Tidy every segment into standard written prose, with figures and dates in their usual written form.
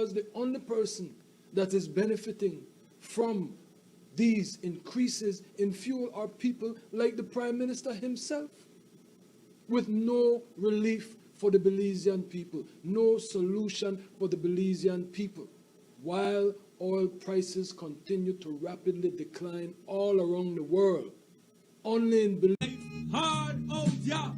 Because the only person that is benefiting from these increases in fuel are people like the Prime Minister himself, with no relief for the Belizean people, no solution for the Belizean people, while oil prices continue to rapidly decline all around the world. Only in Belize. Hard out, yeah.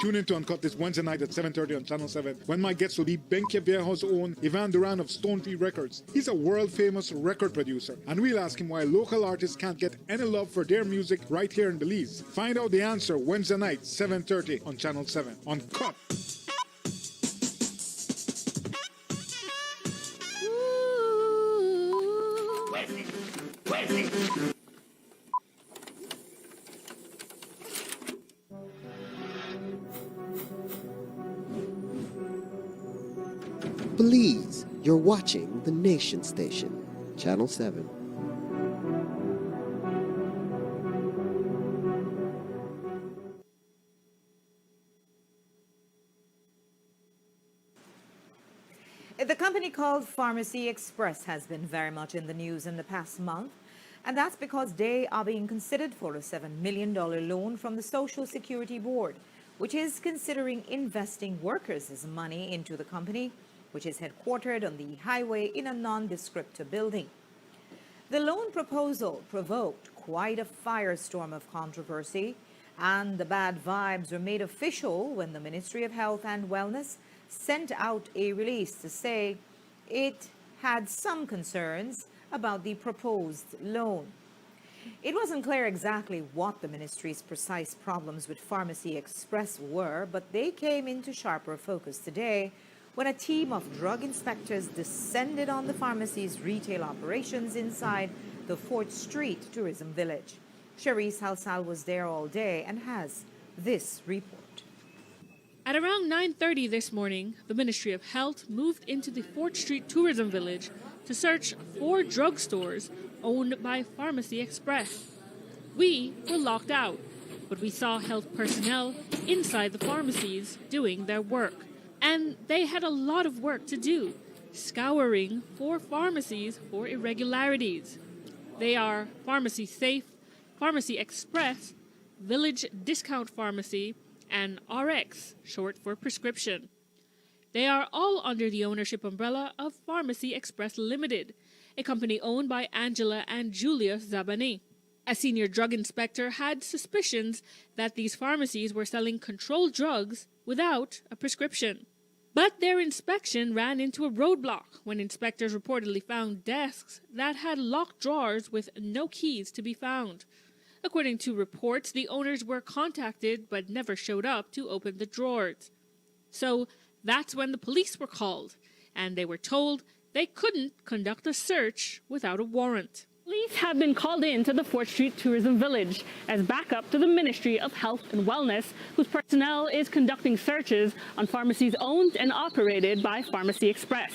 Tune in to Uncut this Wednesday night at 7:30 on Channel 7, when my guest will be Benke Viejo's own Ivan Duran of Stonetree Records. He's a world-famous record producer, and we'll ask him why local artists can't get any love for their music right here in Belize. Find out the answer Wednesday night, 7:30 on Channel 7. Uncut. Belize, you're watching the Nation Station, Channel 7. The company called Pharmacy Express has been very much in the news in the past month, and that's because they are being considered for a $7 million loan from the Social Security Board, which is considering investing workers' money into the company, which is headquartered on the highway in a nondescript building. The loan proposal provoked quite a firestorm of controversy, and the bad vibes were made official when the Ministry of Health and Wellness sent out a release to say it had some concerns about the proposed loan. It wasn't clear exactly what the ministry's precise problems with Pharmacy Express were, but they came into sharper focus today when a team of drug inspectors descended on the pharmacy's retail operations inside the 4th Street Tourism Village. Cherise Halsal was there all day and has this report. At around 9:30 this morning, the Ministry of Health moved into the 4th Street Tourism Village to search 4 drugstores owned by Pharmacy Express. We were locked out, but we saw health personnel inside the pharmacies doing their work. And they had a lot of work to do, scouring 4 pharmacies for irregularities. They are Pharmacy Safe, Pharmacy Express, Village Discount Pharmacy, and RX, short for prescription. They are all under the ownership umbrella of Pharmacy Express Limited, a company owned by Angela and Julia Zabani. A senior drug inspector had suspicions that these pharmacies were selling controlled drugs without a prescription. But their inspection ran into a roadblock when inspectors reportedly found desks that had locked drawers with no keys to be found. According to reports, the owners were contacted but never showed up to open the drawers. So that's when the police were called, and they were told they couldn't conduct a search without a warrant. Police have been called in to the 4th Street Tourism Village as backup to the Ministry of Health and Wellness, whose personnel is conducting searches on pharmacies owned and operated by Pharmacy Express.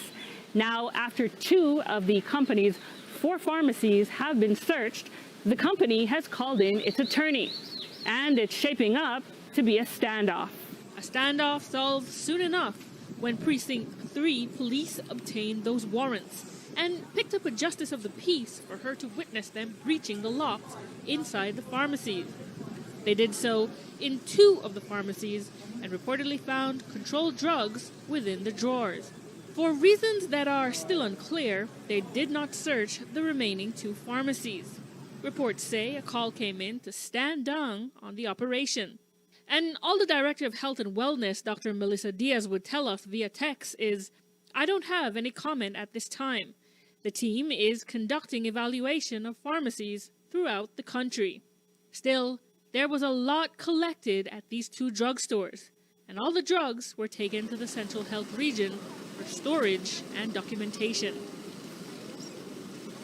Now, after 2 of the company's 4 pharmacies have been searched, the company has called in its attorney, and it's shaping up to be a standoff. A standoff solved soon enough when Precinct 3 police obtained those warrants and picked up a justice of the peace for her to witness them breaching the locks inside the pharmacies. They did so in 2 of the pharmacies and reportedly found controlled drugs within the drawers. For reasons that are still unclear, they did not search the remaining 2 pharmacies. Reports say a call came in to stand down on the operation. And all the Director of Health and Wellness, Dr. Melissa Diaz, would tell us via text is, "I don't have any comment at this time. The team is conducting evaluation of pharmacies throughout the country." Still, there was a lot collected at these 2 drugstores, and all the drugs were taken to the Central Health Region for storage and documentation.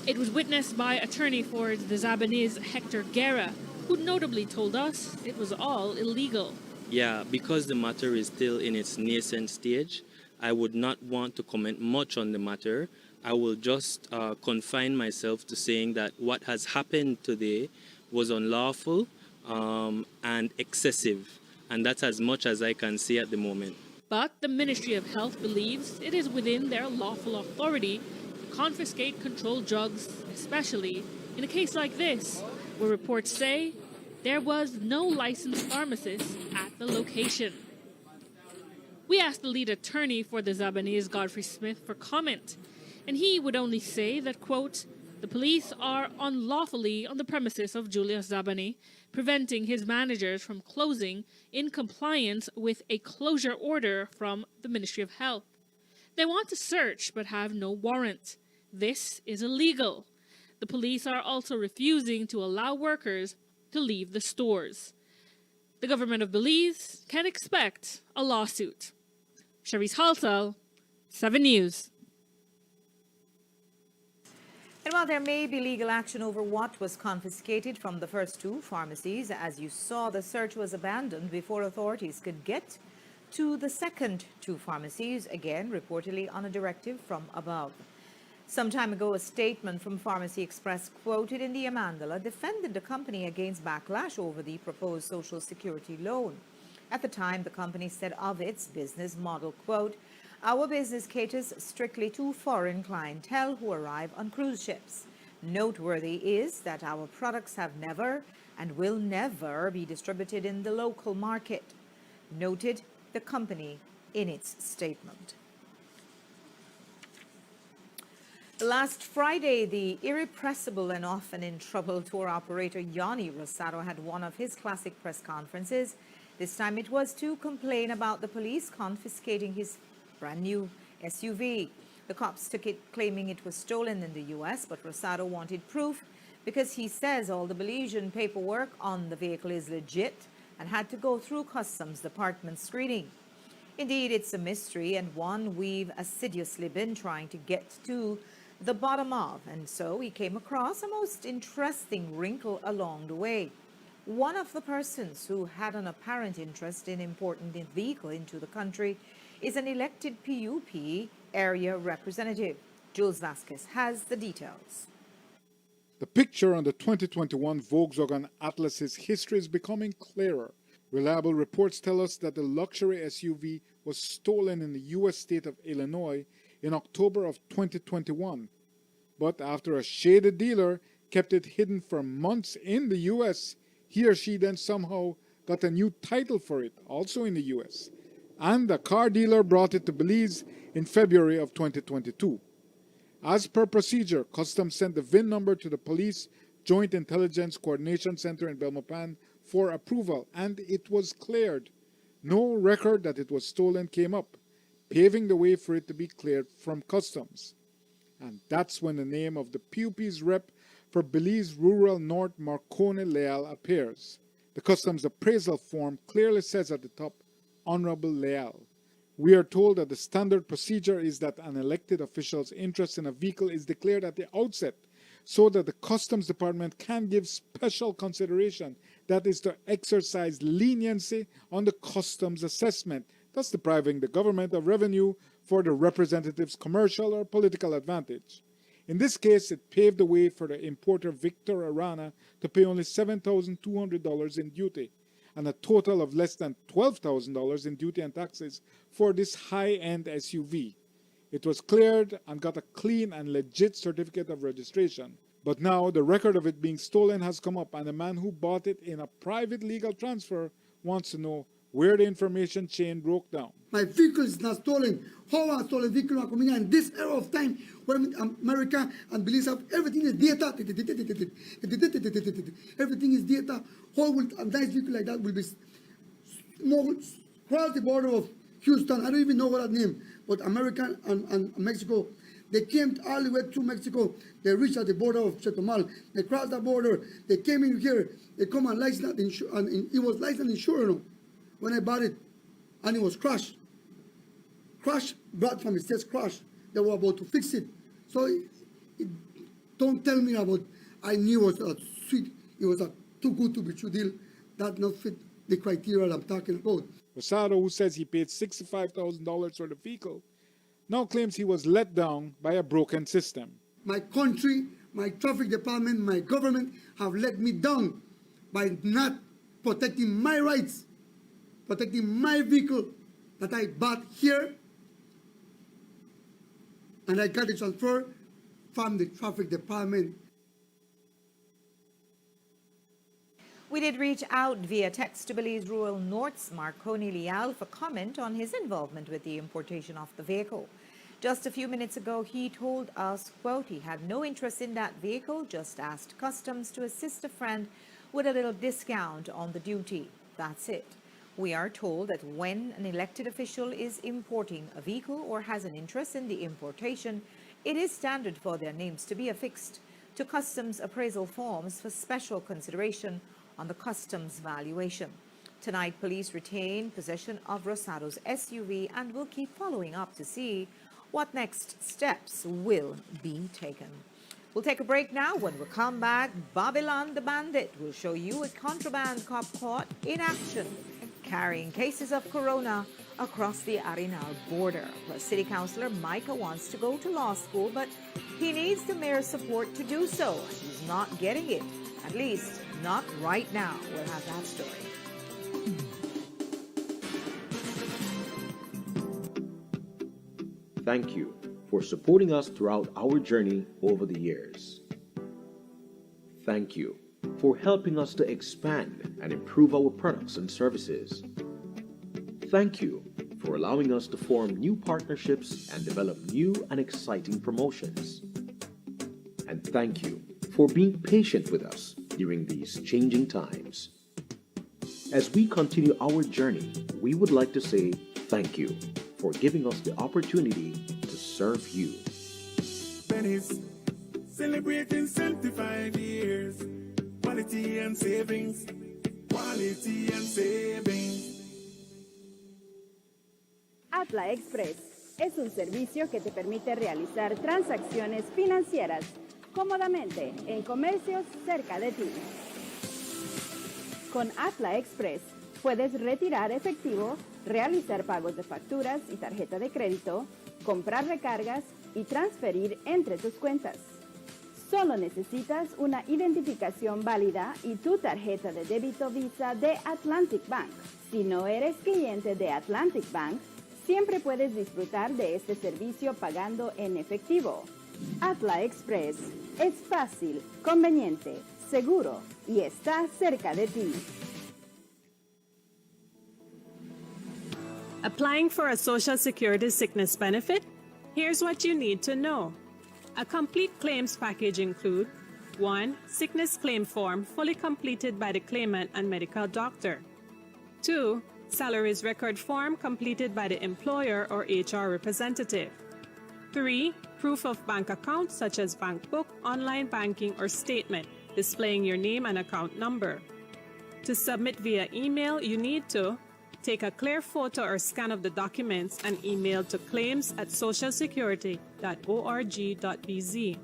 It was witnessed by attorney for the Zabanese Hector Guerra, who notably told us it was all illegal. Yeah, because the matter is still in its nascent stage, I would not want to comment much on the matter. I will just confine myself to saying that what has happened today was unlawful and excessive, and that's as much as I can say at the moment. But the Ministry of Health believes it is within their lawful authority to confiscate controlled drugs, especially in a case like this, where reports say there was no licensed pharmacist at the location. We asked the lead attorney for the Zabanese, Godfrey Smith, for comment, and he would only say that, quote, the police are unlawfully on the premises of Julius Zabani, preventing his managers from closing in compliance with a closure order from the Ministry of Health. They want to search but have no warrant. This is illegal. The police are also refusing to allow workers to leave the stores. The government of Belize can expect a lawsuit. Charisse Halsall, 7 News. And while there may be legal action over what was confiscated from the first two pharmacies, as you saw, the search was abandoned before authorities could get to the second two pharmacies, again, reportedly on a directive from above. Some time ago, a statement from Pharmacy Express quoted in the Amandala defended the company against backlash over the proposed Social Security loan. At the time, the company said of its business model, quote, our business caters strictly to foreign clientele who arrive on cruise ships. Noteworthy is that our products have never and will never be distributed in the local market, noted the company in its statement. Last Friday, the irrepressible and often in trouble tour operator Yanni Rosado had one of his classic press conferences. This time it was to complain about the police confiscating his brand new SUV. The cops took it, claiming it was stolen in the U.S., but Rosado wanted proof because he says all the Belizean paperwork on the vehicle is legit and had to go through Customs Department screening. Indeed, it's a mystery and one we've assiduously been trying to get to the bottom of, and so he came across a most interesting wrinkle along the way. One of the persons who had an apparent interest in importing the vehicle into the country is an elected PUP area representative. Jules Vasquez has the details. The picture on the 2021 Volkswagen Atlas's history is becoming clearer. Reliable reports tell us that the luxury SUV was stolen in the U.S. state of Illinois in October of 2021. But after a shaded dealer kept it hidden for months in the U.S., he or she then somehow got a new title for it, also in the U.S. And the car dealer brought it to Belize in February of 2022. As per procedure, Customs sent the VIN number to the Police Joint Intelligence Coordination Center in Belmopan for approval, and it was cleared. No record that it was stolen came up, paving the way for it to be cleared from Customs. And that's when the name of the PUP's rep for Belize Rural North, Marcone Leal, appears. The Customs appraisal form clearly says at the top, Honorable Leal. We are told that the standard procedure is that an elected official's interest in a vehicle is declared at the outset so that the Customs Department can give special consideration, that is to exercise leniency on the customs assessment, thus depriving the government of revenue for the representative's commercial or political advantage. In this case, it paved the way for the importer Victor Arana to pay only $7,200 in duty, and a total of less than $12,000 in duty and taxes for this high-end SUV. It was cleared and got a clean and legit certificate of registration. But now the record of it being stolen has come up, and the man who bought it in a private legal transfer wants to know where the information chain broke down. My vehicle is not stolen. How a stolen vehicle are coming in this era of time when America and Belize have everything is data. Everything is data. How will a nice vehicle like that will be cross the border of Houston? I don't even know what that name, but America and Mexico, they came all the way to Mexico. They reached at the border of Chetumal. They crossed the border. They came in here. They come and licensed and it was licensed insurance when I bought it, and it was crushed. Crushed, brought from it says crushed. They were about to fix it. So don't tell me about, I knew it was a sweet, it was a too good to be true deal. That not fit the criteria I'm talking about. Rosado, who says he paid $65,000 for the vehicle, now claims he was let down by a broken system. My country, my traffic department, my government have let me down by not protecting my rights, protecting my vehicle that I bought here, and I got the transfer from the traffic department. We did reach out via text to Belize Rural North's Marconi Leal for comment on his involvement with the importation of the vehicle. Just a few minutes ago, he told us, quote, he had no interest in that vehicle, just asked Customs to assist a friend with a little discount on the duty. That's it. We are told that when an elected official is importing a vehicle or has an interest in the importation, it is standard for their names to be affixed to Customs appraisal forms for special consideration on the Customs valuation. Tonight, police retain possession of Rosado's SUV and will keep following up to see what next steps will be taken. We'll take a break now. When we come back, Babylon the Bandit will show you a contraband cop caught in action, carrying cases of corona across the Arenal border. Plus, City Councillor Micah wants to go to law school, but he needs the mayor's support to do so. He's not getting it, at least not right now. We'll have that story. Thank you for supporting us throughout our journey over the years. Thank you for helping us to expand and improve our products and services. Thank you for allowing us to form new partnerships and develop new and exciting promotions. And thank you for being patient with us during these changing times. As we continue our journey, we would like to say thank you for giving us the opportunity to serve you. Belize, celebrating 75 years. Quality and savings. Quality and savings. Atla Express es un servicio que te permite realizar transacciones financieras cómodamente en comercios cerca de ti. Con Atla Express puedes retirar efectivo, realizar pagos de facturas y tarjeta de crédito, comprar recargas y transferir entre tus cuentas. Solo necesitas una identificación válida y tu tarjeta de débito Visa de Atlantic Bank. Si no eres cliente de Atlantic Bank, siempre puedes disfrutar de este servicio pagando en efectivo. Atla Express es fácil, conveniente, seguro y está cerca de ti. Applying for a Social Security sickness benefit? Here's what you need to know. A complete claims package includes 1. Sickness claim form fully completed by the claimant and medical doctor. 2. Salaries record form completed by the employer or HR representative. 3. Proof of bank account such as bank book, online banking, or statement displaying your name and account number. To submit via email, you need to take a clear photo or scan of the documents and email to claims@socialsecurity.org.bz.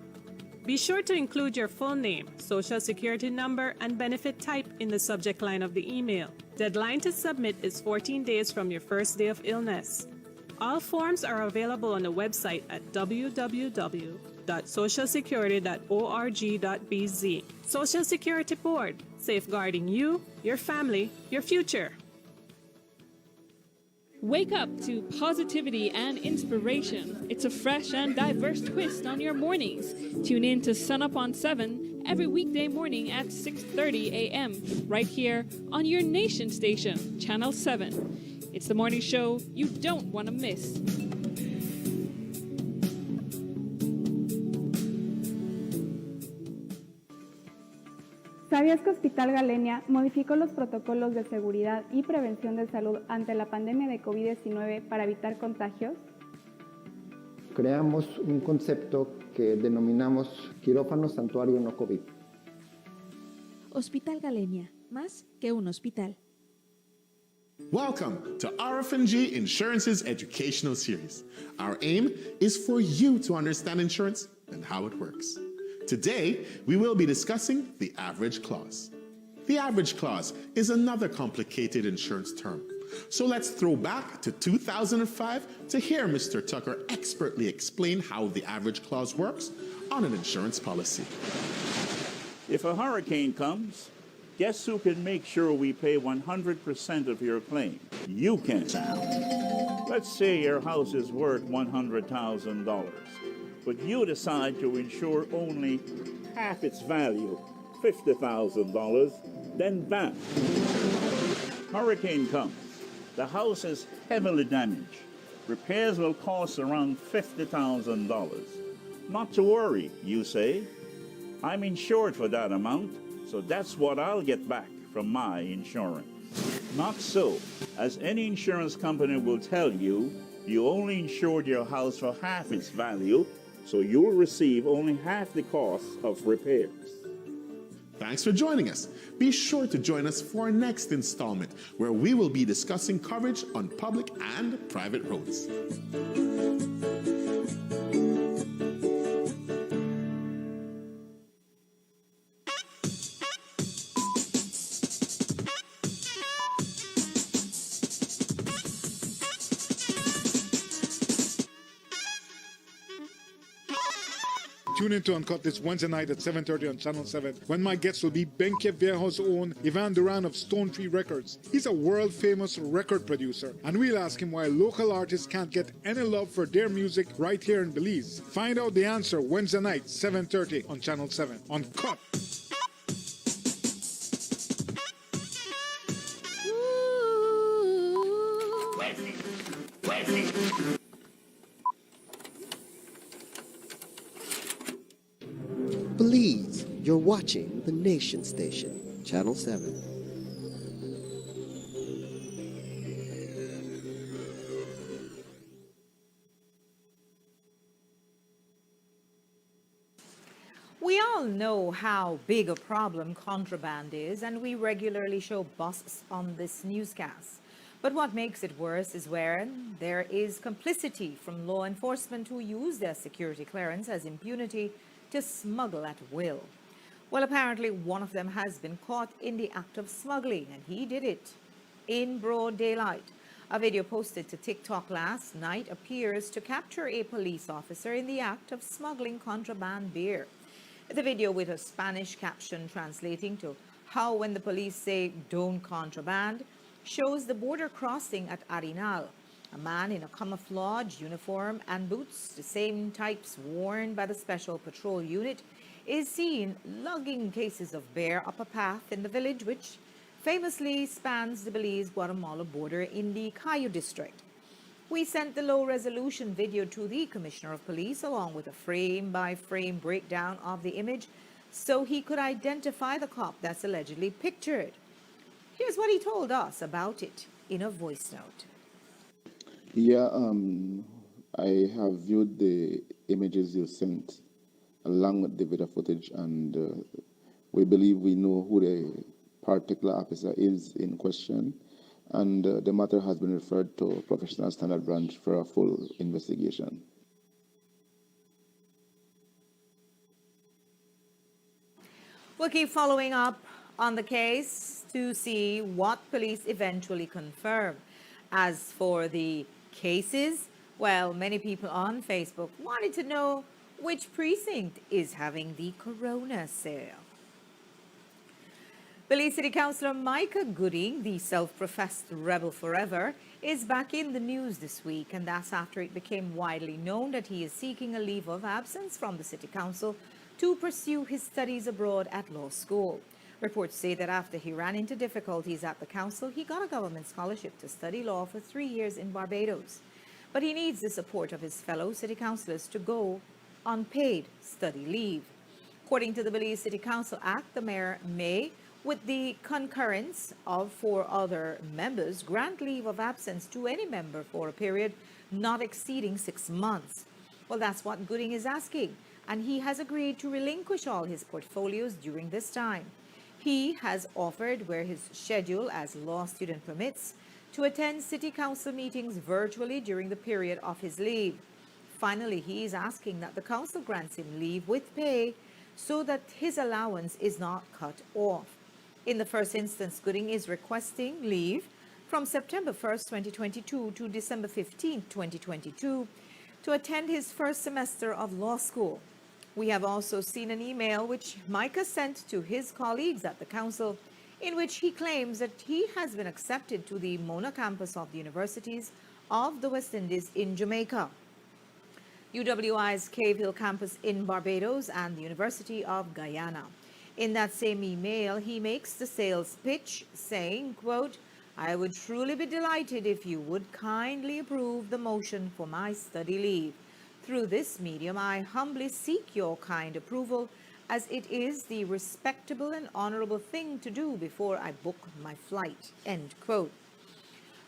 Be sure to include your full name, social security number, and benefit type in the subject line of the email. Deadline to submit is 14 days from your first day of illness. All forms are available on the website at www.socialsecurity.org.bz. Social Security Board, safeguarding you, your family, your future. Wake up to positivity and inspiration. It's a fresh and diverse twist on your mornings. Tune in to Sun Up on 7 every weekday morning at 6:30 a.m. right here on your nation station, Channel 7. It's the morning show you don't want to miss. ¿Sabías que Hospital Galenia modificó los protocolos de seguridad y prevención de salud ante la pandemia de COVID-19 para evitar contagios? Creamos un concepto que denominamos quirófano santuario no COVID. Hospital Galenia, más que un hospital. Welcome to RFNG Insurance's educational series. Our aim is for you to understand insurance and how it works. Today, we will be discussing the average clause. The average clause is another complicated insurance term, So let's throw back to 2005 to hear Mr. Tucker expertly explain how the average clause works on an insurance policy. If a hurricane comes, guess who can make sure we pay 100% of your claim? You can. Let's say your house is worth $100,000, but you decide to insure only half its value, $50,000, then bam, hurricane comes. The house is heavily damaged. Repairs will cost around $50,000. Not to worry, you say. I'm insured for that amount, so that's what I'll get back from my insurance. Not so. As any insurance company will tell you, you only insured your house for half its value, so you'll receive only half the cost of repairs. Thanks for joining us. Be sure to join us for our next installment, where we will be discussing coverage on public and private roads. Tune in to Uncut this Wednesday night at 7:30 on Channel 7, when my guests will be Benke Viejo's own Ivan Duran of Stone Tree Records. He's a world-famous record producer, and we'll ask him why local artists can't get any love for their music right here in Belize. Find out the answer Wednesday night, 7:30 on Channel 7. Uncut. Belize, you're watching the Nation Station, Channel 7. We all know how big a problem contraband is, and we regularly show busts on this newscast. But what makes it worse is when there is complicity from law enforcement who use their security clearance as impunity to smuggle at will. Well, apparently one of them has been caught in the act of smuggling, and he did it in broad daylight. A video posted to TikTok last night appears to capture a police officer in the act of smuggling contraband beer. The video, with a Spanish caption translating to "How when the police say don't contraband," shows the border crossing at Arenal. A man in a camouflage uniform and boots, the same types worn by the Special Patrol Unit, is seen lugging cases of beer up a path in the village, which famously spans the Belize-Guatemala border in the Cayo district. We sent the low-resolution video to the Commissioner of Police along with a frame-by-frame breakdown of the image so he could identify the cop that's allegedly pictured. Here's what he told us about it in a voice note. Yeah, I have viewed the images you sent along with the video footage, and we believe we know who the particular officer is in question, and the matter has been referred to Professional Standard Branch for a full investigation. We'll keep following up on the case to see what police eventually confirm. As for the cases, well, many people on Facebook wanted to know which precinct is having the Corona sale. Belize City Councillor Micah Gooding, the self-professed rebel forever, is back in the news this week, and that's after it became widely known that he is seeking a leave of absence from the City Council to pursue his studies abroad at law school. Reports say that after he ran into difficulties at the council, he got a government scholarship to study law for 3 years in Barbados. But he needs the support of his fellow city councillors to go on paid study leave. According to the Belize City Council Act, the mayor may, with the concurrence of 4 other members, grant leave of absence to any member for a period not exceeding 6 months. Well, that's what Gooding is asking, and he has agreed to relinquish all his portfolios during this time. He has offered, where his schedule as law student permits, to attend city council meetings virtually during the period of his leave. Finally, he is asking that the council grants him leave with pay so that his allowance is not cut off. In the first instance, Gooding is requesting leave from September 1st, 2022 to December 15th, 2022, to attend his first semester of law school. We have also seen an email which Micah sent to his colleagues at the council, in which he claims that he has been accepted to the Mona campus of the Universities of the West Indies in Jamaica, UWI's Cave Hill campus in Barbados, and the University of Guyana. In that same email, he makes the sales pitch saying, quote, "I would truly be delighted if you would kindly approve the motion for my study leave. Through this medium, I humbly seek your kind approval, as it is the respectable and honorable thing to do before I book my flight." End quote.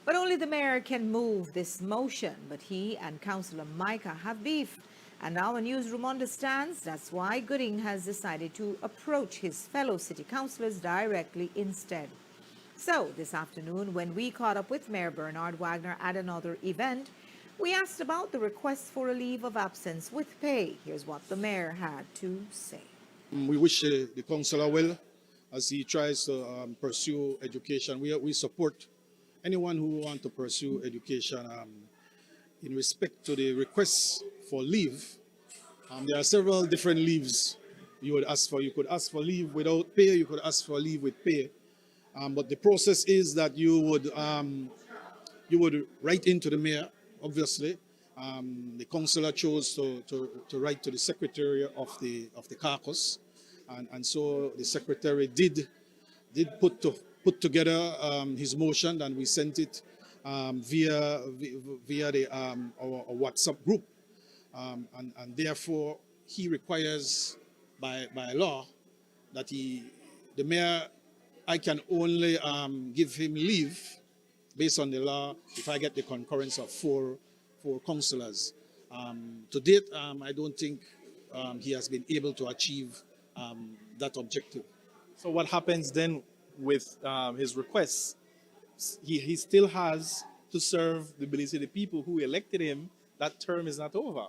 But only the mayor can move this motion, but he and Councillor Micah have beef. And our newsroom understands that's why Gooding has decided to approach his fellow city councillors directly instead. So this afternoon, when we caught up with Mayor Bernard Wagner at another event, we asked about the request for a leave of absence with pay. Here's what the mayor had to say. We wish the councillor well as he tries to pursue education. We support anyone who wants to pursue education. In respect to the request for leave, there are several different leaves you would ask for. You could ask for leave without pay, you could ask for leave with pay. But the process is that you would write into the mayor, obviously. The councillor chose to write to the secretary of the caucus, and so the secretary did put together his motion, and we sent it via our WhatsApp group, and therefore he requires by law that the mayor, I can only give him leave based on the law if I get the concurrence of four councillors. To date, I don't think he has been able to achieve that objective. So what happens then with his requests? He still has to serve the Belize City people who elected him. That term is not over.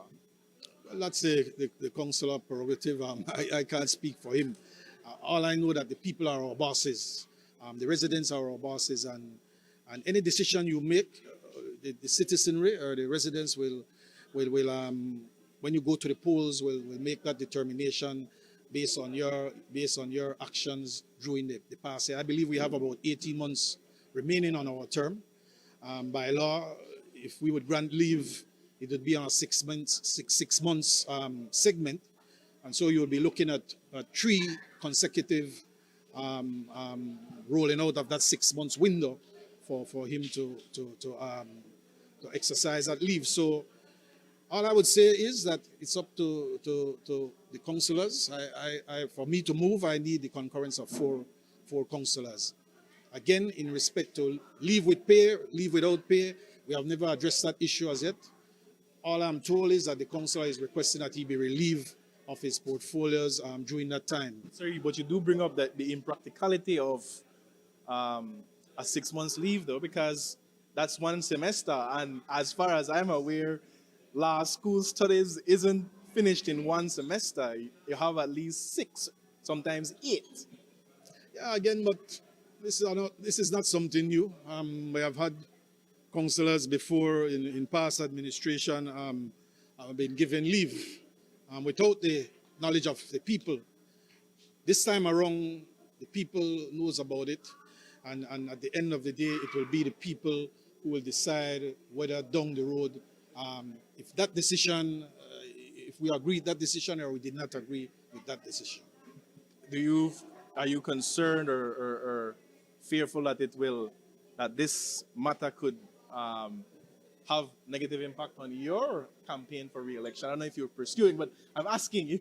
Well, that's the councillor prerogative. I can't speak for him. All I know that the people are our bosses. The residents are our bosses, and any decision you make, the citizenry or the residents will when you go to the polls, will make that determination based on your actions during the past year. I believe we have about 18 months remaining on our term. By law, if we would grant leave, it would be on a 6 months segment, and so you would be looking at 3 consecutive rolling out of that 6 months window for him to exercise that leave. So all I would say is that it's up to the councillors. For me to move, I need the concurrence of four councillors. Again, in respect to leave with pay, leave without pay, we have never addressed that issue as yet. All I'm told is that the councillor is requesting that he be relieved of his portfolios during that time. Sorry, but you do bring up the impracticality of a 6 months leave, though, because that's 1 semester, and as far as I'm aware, law school studies isn't finished in 1 semester. You have at least 6, sometimes 8. Yeah, again, but this is not something new. We have had councillors before in past administration have been given leave without the knowledge of the people. This time around, the people knows about it, and at the end of the day, it will be the people who will decide whether down the road, if that decision, if we agree with that decision or we did not agree with that decision. Are you concerned or fearful that this matter could have negative impact on your campaign for re-election? I don't know if you're pursuing, but I'm asking you.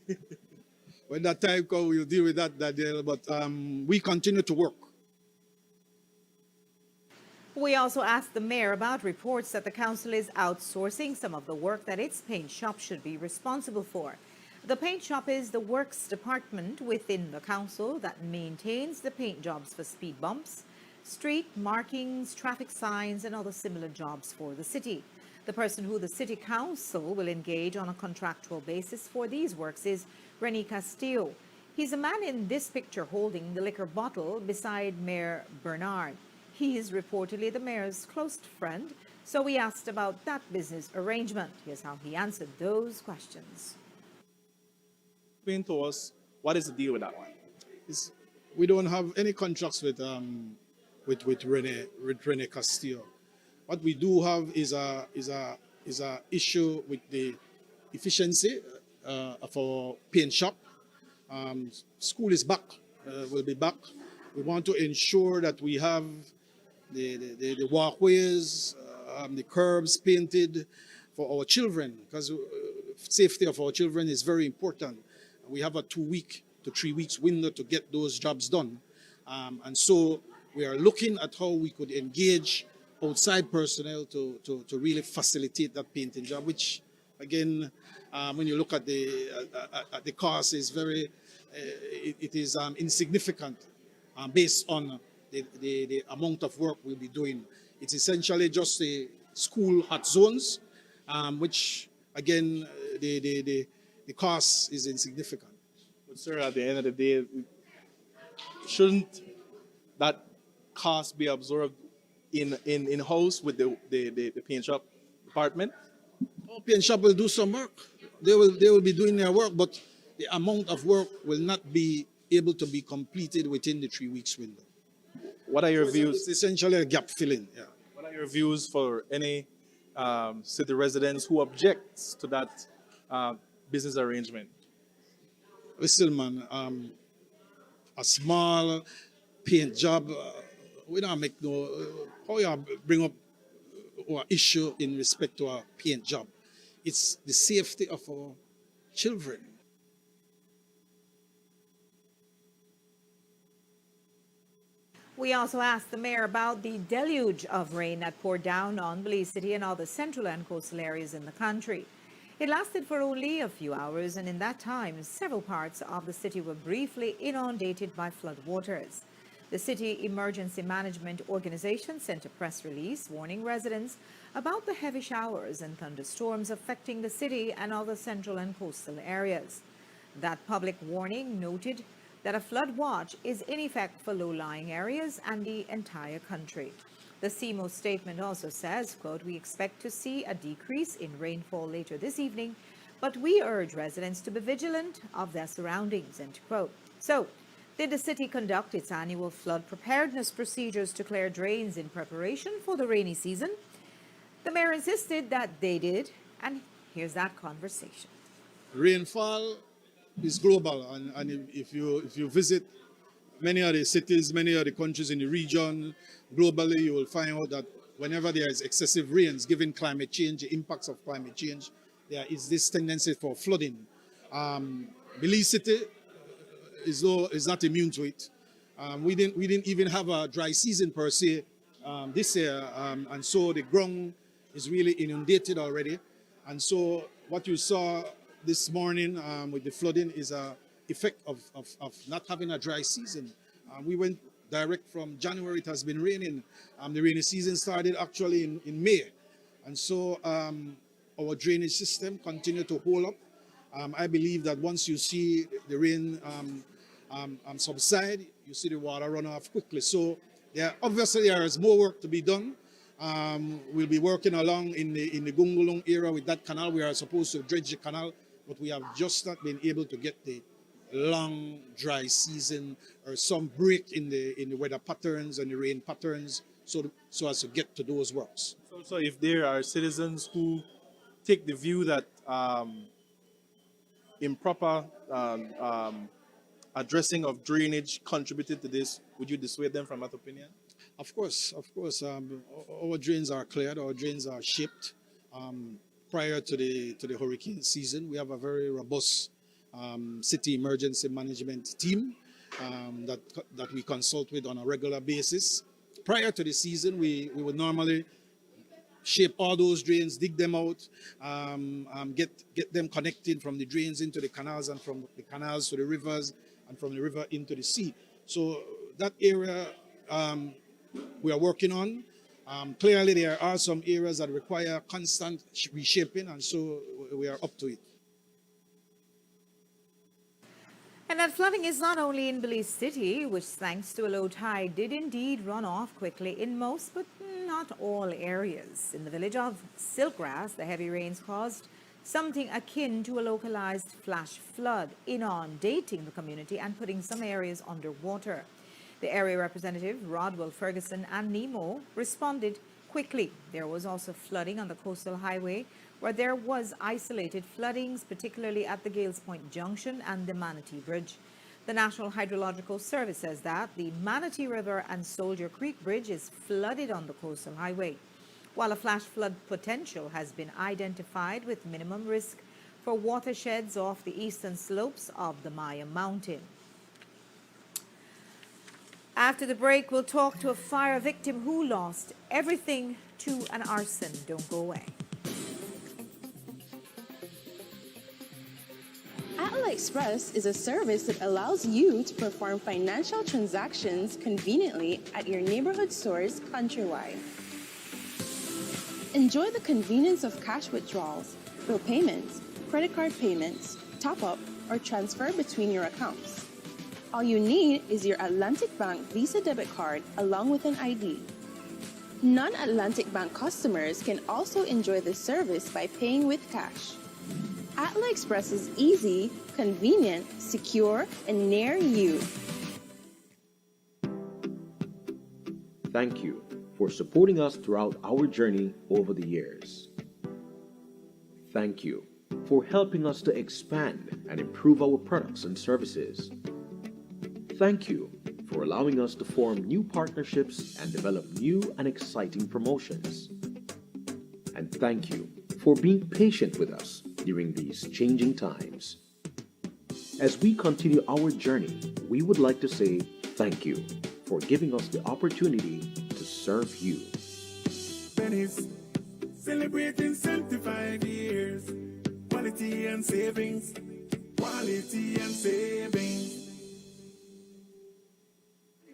When that time comes, we'll deal with that, Daniel, but we continue to work. We also asked the mayor about reports that the council is outsourcing some of the work that its paint shop should be responsible for. The paint shop is the works department within the council that maintains the paint jobs for speed bumps, street markings, traffic signs, and other similar jobs for the city. The person who the city council will engage on a contractual basis for these works is Rennie Castillo. He's a man in this picture holding the liquor bottle beside Mayor Bernard. He's reportedly the mayor's close friend, so we asked about that business arrangement. Here's how he answered those questions. Explain to us, what is the deal with that one? We don't have any contracts with Rene Castillo. What we do have is a issue with the efficiency of our paint shop. School is back, will be back. We want to ensure that we have the walkways, the curbs painted for our children, because safety of our children is very important. We have a 2-week to 3 weeks window to get those jobs done. And so we are looking at how we could engage outside personnel to really facilitate that painting job, which again, when you look at the cost, is very, it is insignificant based on the amount of work we'll be doing. It's essentially just the school hot zones, which again, the cost is insignificant. But sir, at the end of the day, shouldn't that cost be absorbed in-house with the paint shop department? Our paint shop will do some work. They will be doing their work, but the amount of work will not be able to be completed within the 3 weeks window. What are your views? It's essentially a gap filling. Yeah. What are your views for any city residents who objects to that business arrangement? Listen, man, a small paint job, we don't make no, how you bring up our issue in respect to our paint job. It's the safety of our children. We also asked the mayor about the deluge of rain that poured down on Belize City and other central and coastal areas in the country. It lasted for only a few hours, and in that time, several parts of the city were briefly inundated by floodwaters. The City Emergency Management Organization sent a press release warning residents about the heavy showers and thunderstorms affecting the city and other central and coastal areas. That public warning noted that a flood watch is in effect for low-lying areas and the entire country. The CEMO statement also says, quote, "We expect to see a decrease in rainfall later this evening, but we urge residents to be vigilant of their surroundings," end quote. So, did the city conduct its annual flood preparedness procedures to clear drains in preparation for the rainy season? The mayor insisted that they did, and here's that conversation. Rainfall is global, and if you visit many of the cities, many of the countries in the region, globally, you will find out that whenever there is excessive rains, given climate change, the impacts of climate change, there is this tendency for flooding. Belize City is not immune to it. We didn't even have a dry season per se this year, and so the ground is really inundated already. And so what you saw this morning with the flooding is a effect of not having a dry season. We went direct from January. It has been raining. The rainy season started actually in May. And so our drainage system continued to hold up. I believe that once you see the rain subside, you see the water run off quickly. So obviously there is more work to be done. We'll be working along in the Gungulung area with that canal. We are supposed to dredge the canal, but we have just not been able to get the long dry season or some break in the weather patterns and the rain patterns so as to get to those works. So if there are citizens who take the view that improper addressing of drainage contributed to this, would you dissuade them from that opinion? Of course. Our drains are cleared, our drains are shaped. Prior to the hurricane season, we have a very robust city emergency management team that we consult with on a regular basis. Prior to the season, we would normally shape all those drains, dig them out, get them connected from the drains into the canals and from the canals to the rivers and from the river into the sea. So that area we are working on. Clearly, there are some areas that require constant reshaping, and so we are up to it. And that flooding is not only in Belize City, which thanks to a low tide did indeed run off quickly in most but not all areas. In the village of Silkgrass, the heavy rains caused something akin to a localized flash flood, inundating the community and putting some areas underwater. The area representative, Rodwell Ferguson and Nemo, responded quickly. There was also flooding on the coastal highway, where there was isolated floodings, particularly at the Gales Point Junction and the Manatee Bridge. The National Hydrological Service says that the Manatee River and Soldier Creek Bridge is flooded on the coastal highway, while a flash flood potential has been identified with minimum risk for watersheds off the eastern slopes of the Maya Mountain. After the break, we'll talk to a fire victim who lost everything to an arson. Don't go away. LiveStream is a service that allows you to perform financial transactions conveniently at your neighborhood stores countrywide. Enjoy the convenience of cash withdrawals, bill payments, credit card payments, top-up, or transfer between your accounts. All you need is your Atlantic Bank Visa debit card along with an ID. Non-Atlantic Bank customers can also enjoy this service by paying with cash. LiveStream is easy, convenient, secure, and near you. Thank you for supporting us throughout our journey over the years. Thank you for helping us to expand and improve our products and services. Thank you for allowing us to form new partnerships and develop new and exciting promotions. And thank you for being patient with us during these changing times. As we continue our journey, we would like to say thank you for giving us the opportunity to serve you. Belize, celebrating 75 years. Quality and savings. Quality and savings.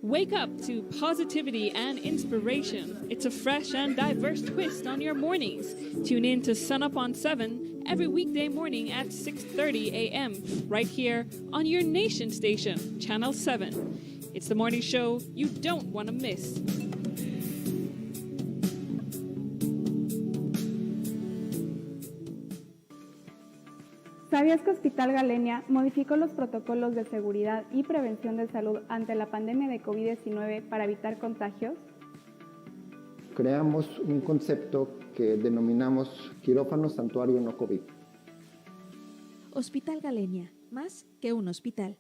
Wake up to positivity and inspiration. It's a fresh and diverse twist on your mornings. Tune in to Sun Up on 7 every weekday morning at 6:30 a.m. right here on your nation station, Channel 7. It's the morning show you don't want to miss. ¿Sabías que Hospital Galenia modificó los protocolos de seguridad y prevención de salud ante la pandemia de COVID-19 para evitar contagios? Creamos un concepto que denominamos quirófano santuario no COVID. Hospital Galenia, más que un hospital.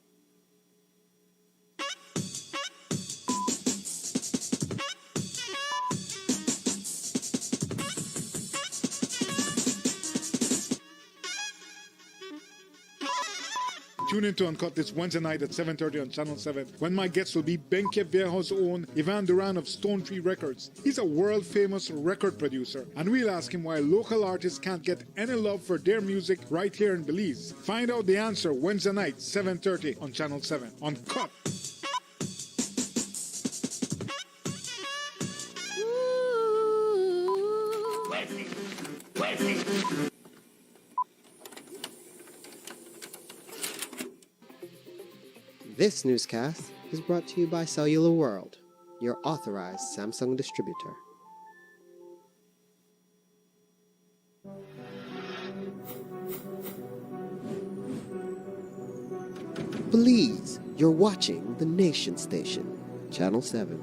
Tune in to Uncut this Wednesday night at 7:30 on Channel 7, when my guest will be Benke Viejo's own Ivan Duran of Stone Tree Records. He's a world-famous record producer, and we'll ask him why local artists can't get any love for their music right here in Belize. Find out the answer Wednesday night, 7:30 on Channel 7. Uncut. This newscast is brought to you by Cellular World, your authorized Samsung distributor. Belize, you're watching the Nation Station, Channel 7.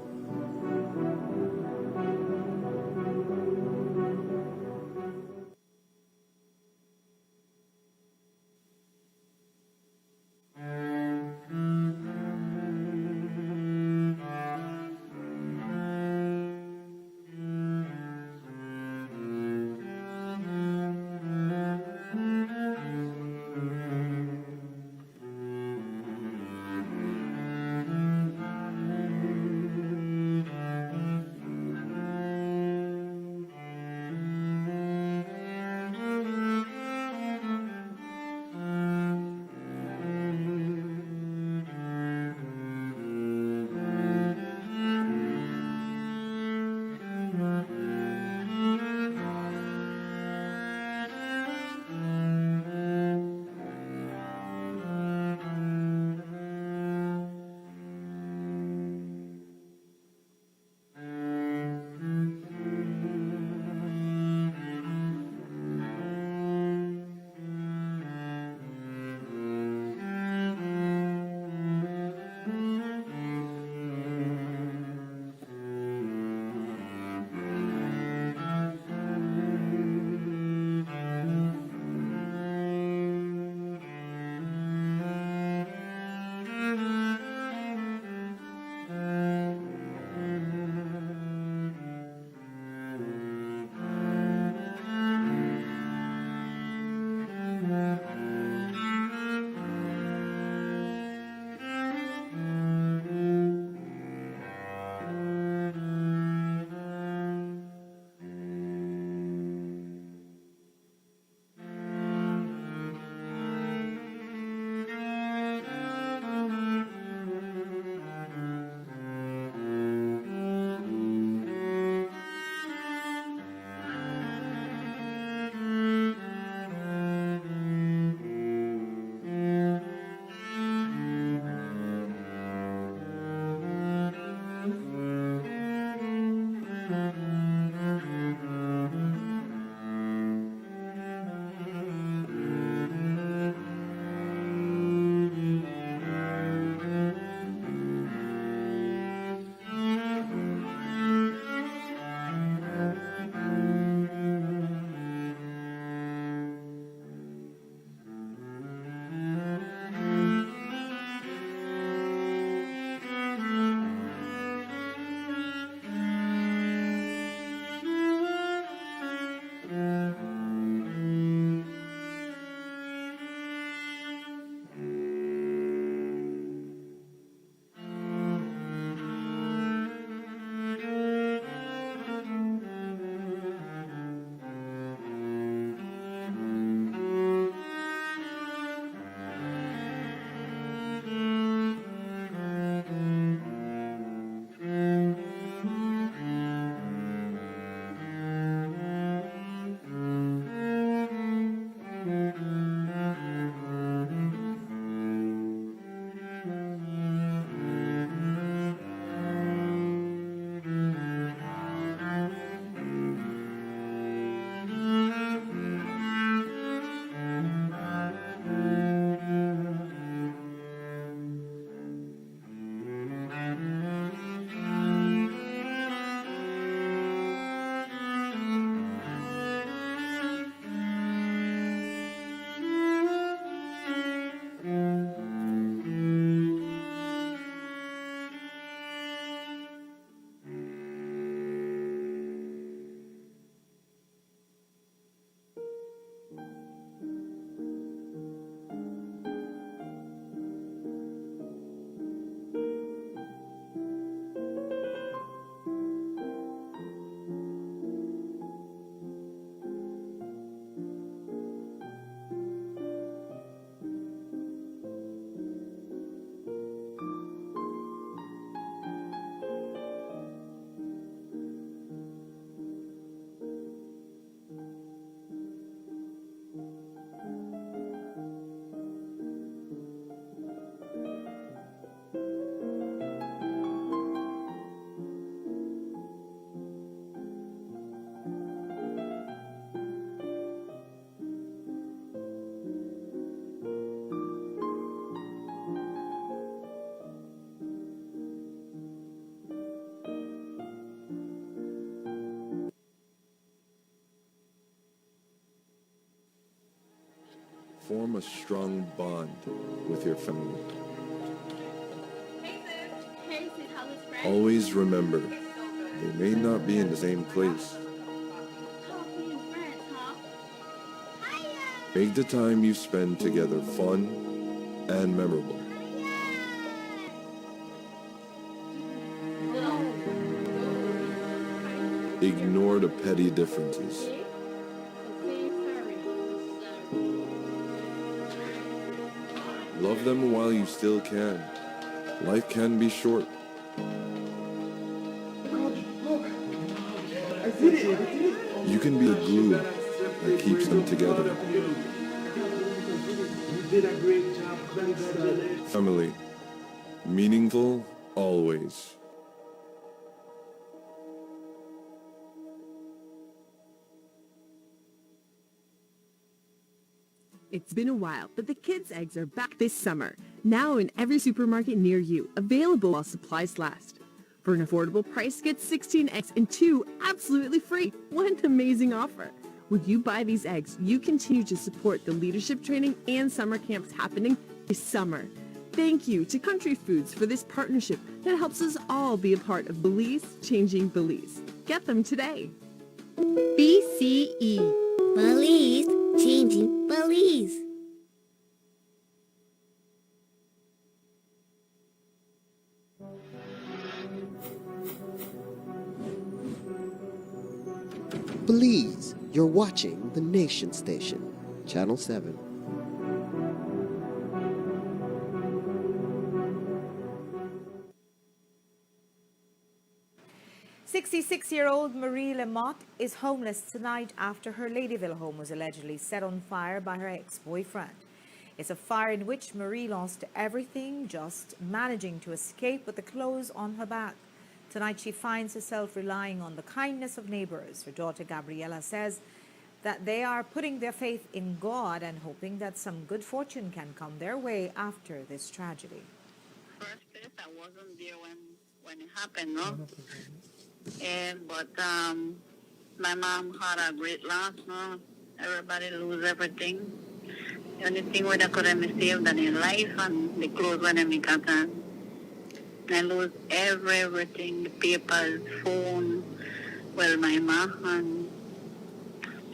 form a strong bond with your family. Always remember, they may not be in the same place. Make the time you spend together fun and memorable. Ignore the petty differences. Love them while you still can. Life can be short. You can be the glue that keeps them together. Family. Meaningful always. It's been a while, but the kids' eggs are back this summer. Now in every supermarket near you, available while supplies last. For an affordable price, get 16 eggs and 2 absolutely free. What an amazing offer. When you buy these eggs, you continue to support the leadership training and summer camps happening this summer. Thank you to Country Foods for this partnership that helps us all be a part of Belize changing Belize. Get them today. BCE. Belize changing Belize. Belize, you're watching the Nation Station, Channel 7. "66-year-old Marie Lamotte is homeless tonight after her Ladyville home was allegedly set on fire by her ex-boyfriend. It's a fire in which Marie lost everything, just managing to escape with the clothes on her back. Tonight she finds herself relying on the kindness of neighbors. Her daughter Gabriella says that they are putting their faith in God and hoping that some good fortune can come their way after this tragedy. I wasn't there when it happened, no? But my mom had a great loss, no? Everybody lose everything. The only thing I could have saved than in life and the clothes when I make a time. I lose everything, the papers, phone, well, my mom, and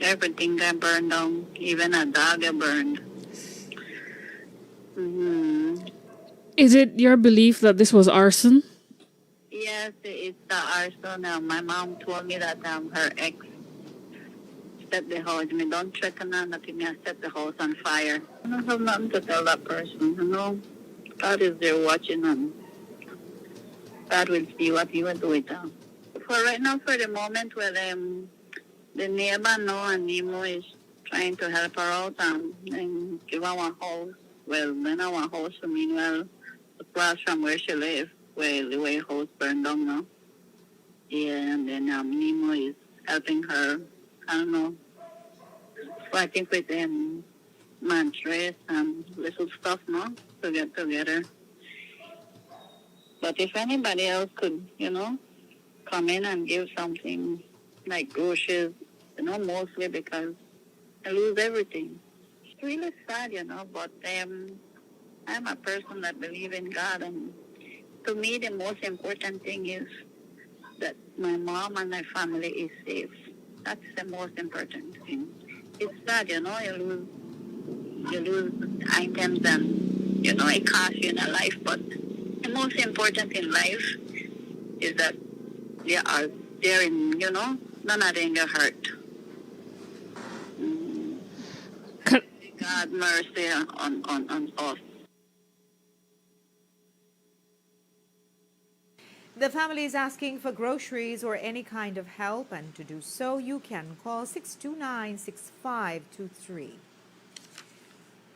everything got burned down. Even a dog got burned. Mm-hmm. Is it your belief that this was arson? Yes, it's the arson. My mom told me that her ex set the house. Me don't threaten her, nothing. Me set the house on fire. I don't have nothing to tell that person. You know, God is there watching, and God will see what He will do with her. For right now, for the moment, well, the neighbor know and Nemo is trying to help her out and give her a house. Well, then our house, meanwhile, across from where she lives. Well, the way house burned down now. Yeah, and then Nemo is helping her, I don't know, fighting with mattress and little stuff, no, to get together. But if anybody else could, you know, come in and give something like groceries, you know, mostly because I lose everything. It's really sad, you know, but I'm a person that believes in God, and to me, the most important thing is that my mom and my family is safe. That's the most important thing. It's sad, you know, you lose items and, you know, it costs you in a life, but the most important in life is that they are there in, you know, none of them get hurt. God mercy on us. The family is asking for groceries or any kind of help, and to do so, you can call 629-6523.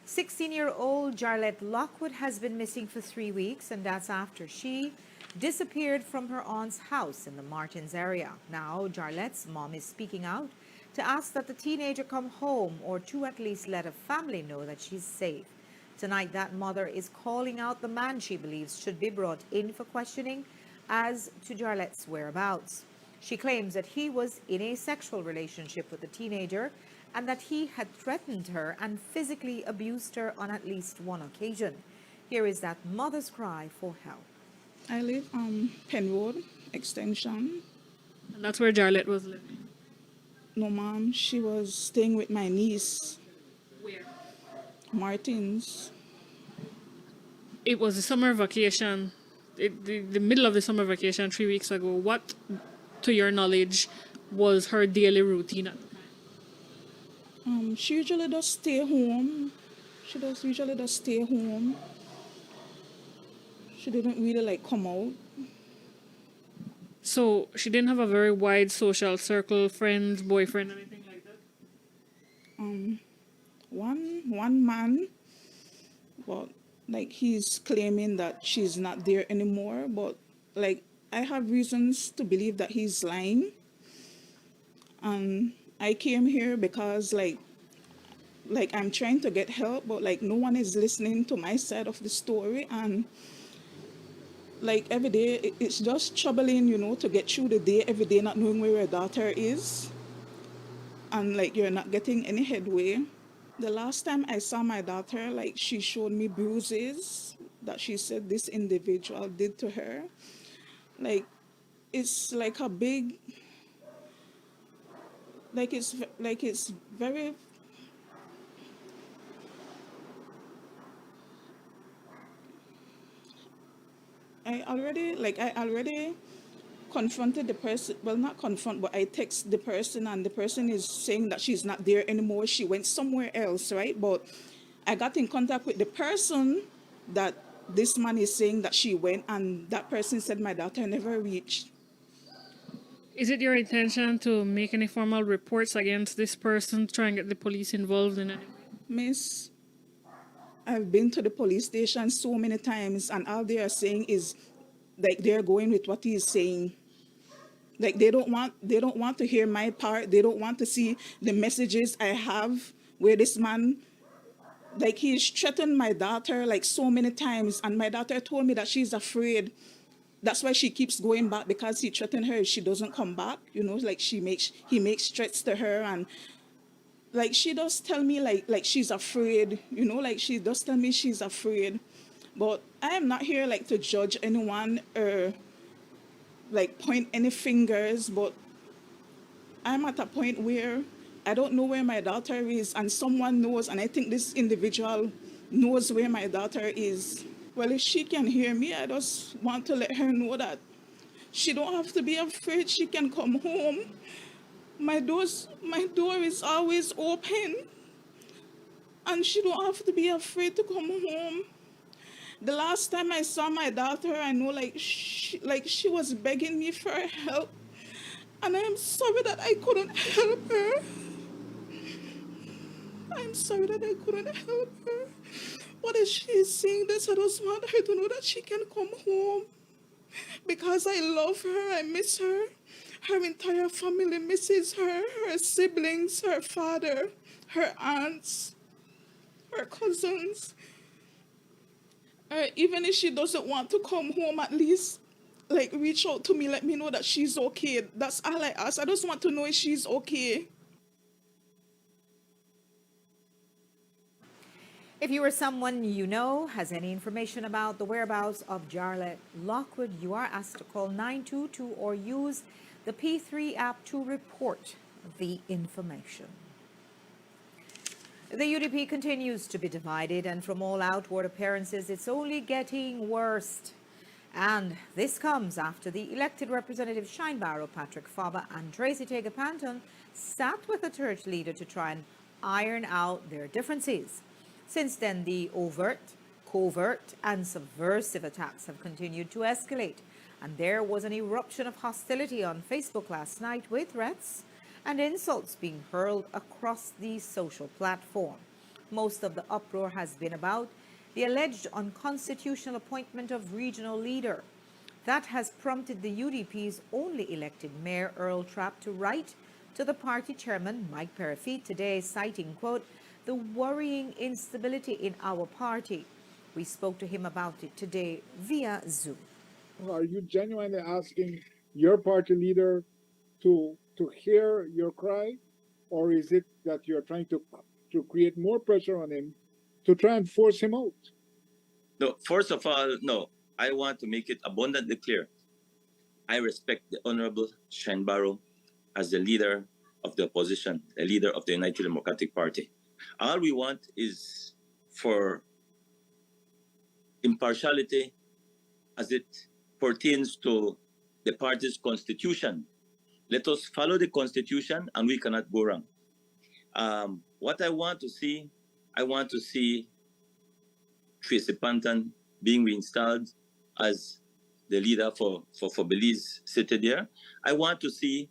16-year-old Jarlette Lockwood has been missing for 3 weeks, and that's after she disappeared from her aunt's house in the Martins area. Now, Jarlette's mom is speaking out to ask that the teenager come home, or to at least let her family know that she's safe. Tonight, that mother is calling out the man she believes should be brought in for questioning as to Jarlette's whereabouts. She claims that he was in a sexual relationship with the teenager and that he had threatened her and physically abused her on at least one occasion. Here is that mother's cry for help. I live on Penn Road Extension. And that's where Jarlette was living? No, ma'am. She was staying with my niece. Where? Martins. It was the summer vacation, the middle of the summer vacation 3 weeks ago. What, to your knowledge, was her daily routine? She usually does stay home. She does usually just stay home. She didn't really like come out. So she didn't have a very wide social circle, friends, boyfriend, anything like that? One man, but like he's claiming that she's not there anymore, but like I have reasons to believe that he's lying. And I came here because like I'm trying to get help, but like no one is listening to my side of the story. And like every day it's just troubling, you know, to get through the day every day not knowing where your daughter is, and like you're not getting any headway. The last time I saw my daughter, like she showed me bruises that she said this individual did to her. Like it's like a big, like it's very, I already confronted the person. Well, not confront, but I text the person, and the person is saying that she's not there anymore. She went somewhere else, right? But I got in contact with the person that this man is saying that she went, and that person said my daughter never reached. Is it your intention to make any formal reports against this person, try and get the police involved in any way? Miss, I've been to the police station so many times, and all they are saying is like they're going with what he's saying. Like they don't want to hear my part. They don't want to see the messages I have where this man, like he's threatened my daughter like so many times, and my daughter told me that she's afraid. That's why she keeps going back, because he threatened her if she doesn't come back. You know, like he makes threats to her, and like she does tell me like she's afraid. You know, like she does tell me she's afraid. But I am not here like to judge anyone or like point any fingers, but I'm at a point where I don't know where my daughter is, and someone knows, and I think this individual knows where my daughter is. Well, if she can hear me, I just want to let her know that she don't have to be afraid. She can come home. My door is always open, and she don't have to be afraid to come home. The last time I saw my daughter, I know she was begging me for help, and I'm sorry that I couldn't help her. I'm sorry that I couldn't help her. What if she's saying this? I just want her to know that she can come home, because I love her, I miss her. Her entire family misses her, her siblings, her father, her aunts, her cousins. Even if she doesn't want to come home, at least like reach out to me, let me know that she's okay. That's all I ask. I just want to know if she's okay. If you or someone you know has any information about the whereabouts of Jarlette Lockwood, you are asked to call 922 or use the P3 app to report the information. The UDP continues to be divided, and from all outward appearances, it's only getting worse. And this comes after the elected representative Shine Barrow, Patrick Faber, and Tracy Tega-Panton sat with the church leader to try and iron out their differences. Since then, the overt, covert, and subversive attacks have continued to escalate, and there was an eruption of hostility on Facebook last night with threats and insults being hurled across the social platform. Most of the uproar has been about the alleged unconstitutional appointment of regional leader. That has prompted the UDP's only elected mayor, Earl Trapp, to write to the party chairman, Mike Perifete, today, citing, quote, the worrying instability in our party. We spoke to him about it today via Zoom. Are you genuinely asking your party leader to hear your cry, or is it that you're trying to create more pressure on him to try and force him out? No, first of all, no. I want to make it abundantly clear. I respect the Honorable Shane Barrow as the leader of the opposition, the leader of the United Democratic Party. All we want is for impartiality as it pertains to the party's constitution. Let us follow the constitution and we cannot go wrong. What I want to see Tracy Panton being reinstalled as the leader for Belize City there. I want to see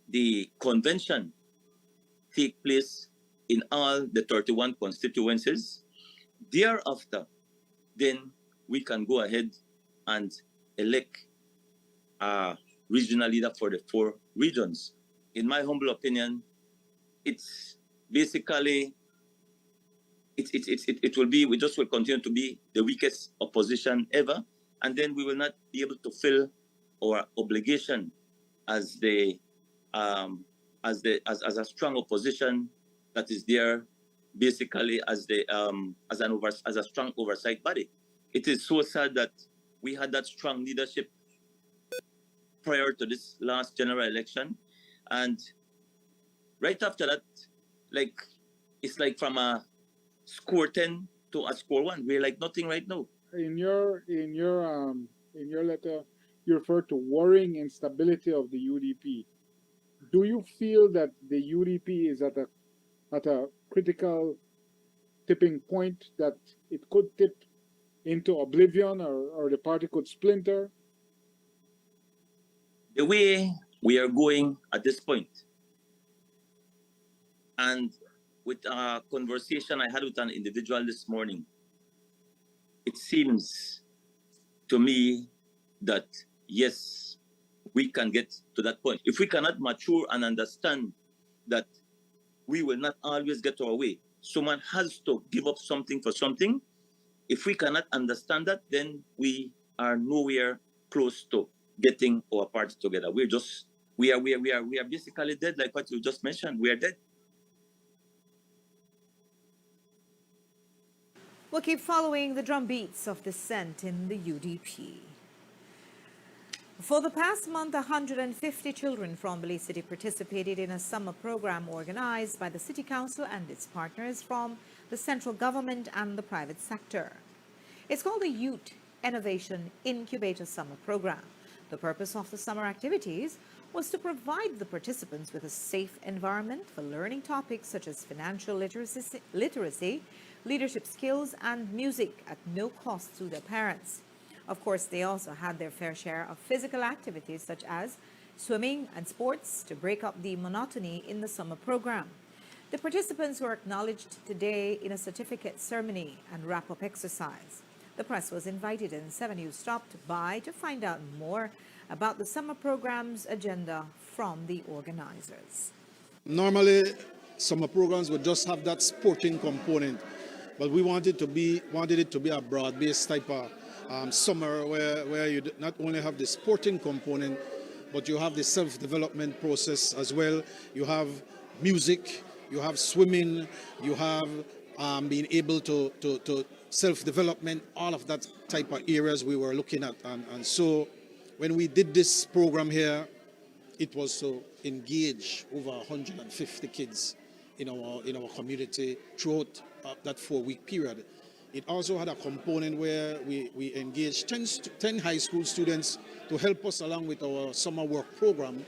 the convention take place in all the 31 constituencies. Thereafter, then we can go ahead and elect a regional leader for the 4 regions. In my humble opinion, it's basically it will be, we just will continue to be the weakest opposition ever, and then we will not be able to fill our obligation as a strong opposition that is there, basically as a strong oversight body. It is so sad that we had that strong leadership prior to this last general election, and right after that, it's like from a score 10 to a score 1. We're like nothing right now. In your letter, you refer to worrying instability of the UDP. Do you feel that the UDP is at a critical tipping point, that it could tip into oblivion, or the party could splinter? The way we are going at this point, and with a conversation I had with an individual this morning, it seems to me that yes, we can get to that point. If we cannot mature and understand that we will not always get our way, someone has to give up something for something. If we cannot understand that, then we are nowhere close to getting our party together. We are basically dead, like what you just mentioned. We are dead. We'll keep following the drumbeats of dissent in the UDP. For the past month, 150 children from Belize City participated in a summer program organized by the City Council and its partners from the central government and the private sector. It's called the Youth Innovation Incubator Summer Program. The purpose of the summer activities was to provide the participants with a safe environment for learning topics such as financial literacy, leadership skills, and music at no cost to their parents. Of course, they also had their fair share of physical activities such as swimming and sports to break up the monotony in the summer program. The participants were acknowledged today in a certificate ceremony and wrap-up exercise. The press was invited and 7 News stopped by to find out more about the summer program's agenda from the organizers. Normally, summer programs would just have that sporting component, but we wanted it to be a broad-based type of summer where you not only have the sporting component, but you have the self-development process as well. You have music, you have swimming, you have being able to self-development, all of that type of areas we were looking at. And so when we did this program here, it was to engage over 150 kids in our community throughout that 4-week period. It also had a component where we engaged 10 high school students to help us along with our summer work program.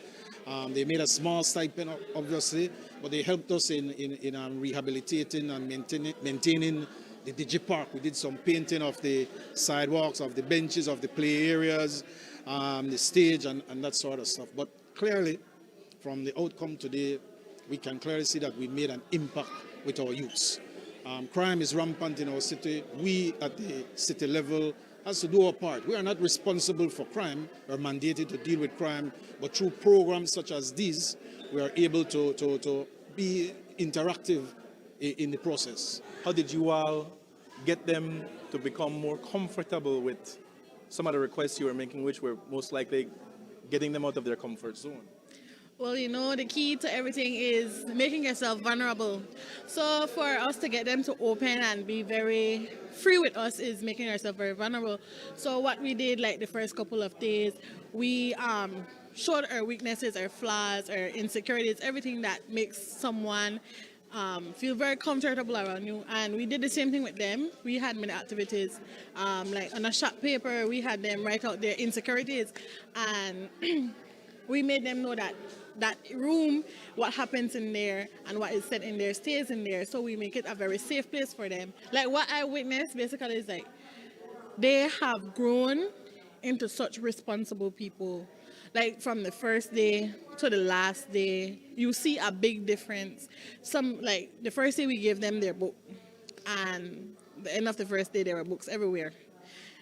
They made a small stipend, obviously, but they helped us in rehabilitating and maintaining the DigiPark. We did some painting of the sidewalks, of the benches, of the play areas, the stage, and that sort of stuff. But clearly, from the outcome today, we can clearly see that we made an impact with our youths. Crime is rampant in our city. We at the city level has to do our part. We are not responsible for crime or mandated to deal with crime, but through programs such as these, we are able to be interactive in the process. How did you all get them to become more comfortable with some of the requests you were making, which were most likely getting them out of their comfort zone? Well, you know, the key to everything is making yourself vulnerable. So for us to get them to open and be very free with us is making ourselves very vulnerable. So what we did, like the first couple of days, we showed our weaknesses, our flaws, our insecurities, everything that makes someone feel very comfortable around you. And we did the same thing with them. We had many activities, like on a shot paper, we had them write out their insecurities, and we made them know that that room, what happens in there and what is said in there stays in there. So we make it a very safe place for them. Like what I witnessed basically is like they have grown into such responsible people. Like from the first day to the last day, you see a big difference. Some, like the first day we gave them their book, and the end of the first day there were books everywhere.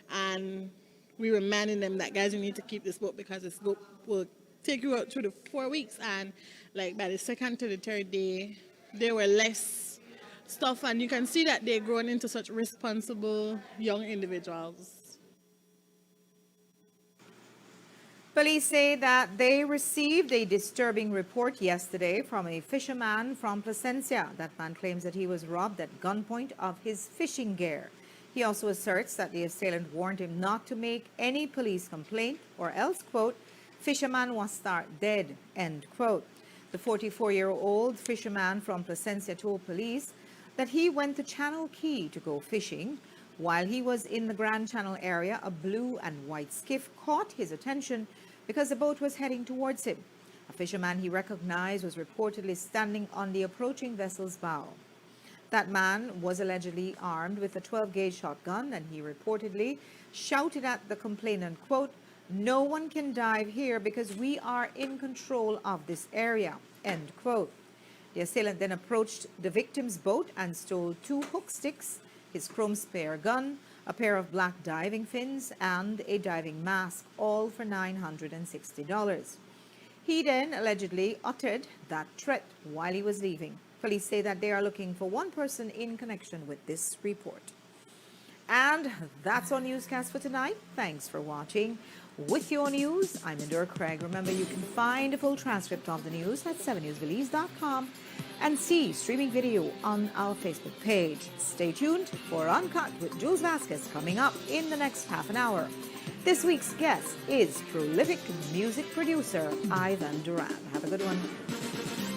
And we reminding them that, guys, you need to keep this book because this book will take you out through the 4 weeks. And like by the second to the third day, there were less stuff, and you can see that they're grown into such responsible young individuals. Police say that they received a disturbing report yesterday from a fisherman from Placencia. That man claims that he was robbed at gunpoint of his fishing gear. He also asserts that the assailant warned him not to make any police complaint or else, quote, fisherman was start dead, end quote. The 44-year-old fisherman from Placencia told police that he went to Channel Key to go fishing. While he was in the Grand Channel area, a blue and white skiff caught his attention because the boat was heading towards him. A fisherman he recognized was reportedly standing on the approaching vessel's bow. That man was allegedly armed with a 12-gauge shotgun, and he reportedly shouted at the complainant, quote, no one can dive here because we are in control of this area, end quote. The assailant then approached the victim's boat and stole 2 hook sticks, his chrome spare gun, a pair of black diving fins, and a diving mask, all for $960. He then allegedly uttered that threat while he was leaving. Police say that they are looking for one person in connection with this report. And that's our newscast for tonight. Thanks for watching. With your news, I'm Endure Craig. Remember, you can find a full transcript of the news at 7newsbelize.com and see streaming video on our Facebook page. Stay tuned for Uncut with Jules Vasquez coming up in the next half an hour. This week's guest is prolific music producer Ivan Duran. Have a good one.